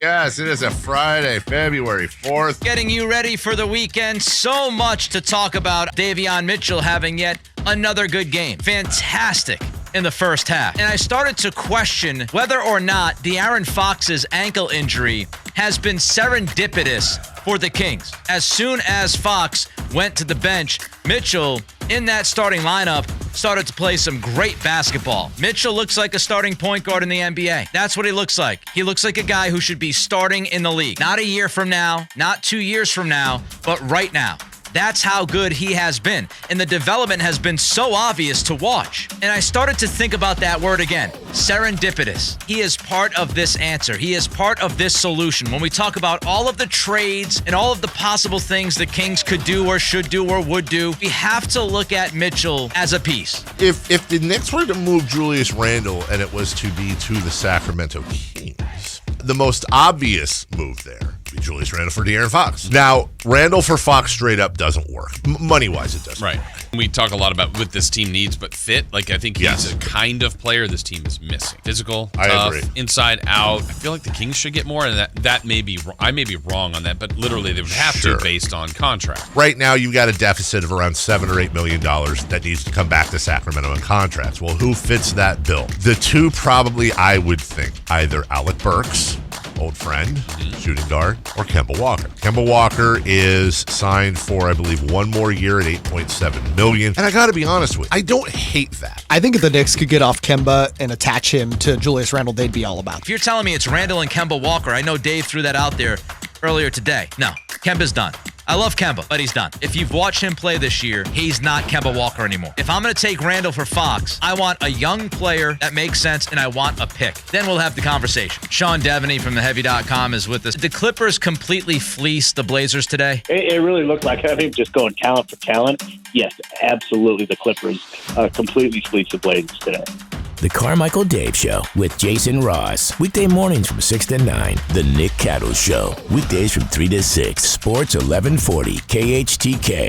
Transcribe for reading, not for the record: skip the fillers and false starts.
Yes, it is a Friday, February 4th. Getting you ready for the weekend. So much to talk about. Davion Mitchell having yet another good game. Fantastic in the first half. And I started to question whether or not De'Aaron Fox's ankle injury has been serendipitous for the Kings. As soon as Fox went to the bench, Mitchell, in that starting lineup, started to play some great basketball. Mitchell looks like a starting point guard in the NBA. That's what he looks like. He looks like a guy who should be starting in the league. Not a year from now, not 2 years from now, but right now. That's how good he has been. And the development has been so obvious to watch. And I started to think about that word again, serendipitous. He is part of this answer. He is part of this solution. When we talk about all of the trades and all of the possible things the Kings could do or should do or would do, we have to look at Mitchell as a piece. If the Knicks were to move Julius Randle and it was to be to the Sacramento Kings, the most obvious move there would be Julius Randle for De'Aaron Fox. Now, Randle for Fox straight up doesn't work. Money-wise, it doesn't work. We talk a lot about what this team needs, but fit. Like, I think he's a kind of player this team is missing. Physical, tough, I agree. Inside, out. I feel like the Kings should get more, and that may be, I may be wrong on that, but literally they would have to based on contract. Right now, you've got a deficit of around $7 or $8 million that needs to come back to Sacramento in contracts. Well, who fits that bill? The two probably, I would think, either Alec Burks, old friend, shooting guard, or Kemba Walker. Kemba Walker is signed for, I believe, one more year at $8.7 million. And I got to be honest with you, I don't hate that. I think if the Knicks could get off Kemba and attach him to Julius Randle, they'd be all about it. If you're telling me it's Randle and Kemba Walker, I know Dave threw that out there earlier today. No, Kemba's done. I love Kemba, but he's done. If you've watched him play this year, he's not Kemba Walker anymore. If I'm going to take Randle for Fox, I want a young player that makes sense, and I want a pick. Then we'll have the conversation. Sean Devaney from theheavy.com is with us. Did the Clippers completely fleece the Blazers today? It really looked like, I think, just going talent for talent. Yes, absolutely, the Clippers completely fleeced the Blazers today. The Carmichael Dave Show with Jason Ross. Weekday mornings from 6 to 9. The Nick Cattles Show. Weekdays from 3 to 6. Sports 1140 KHTK.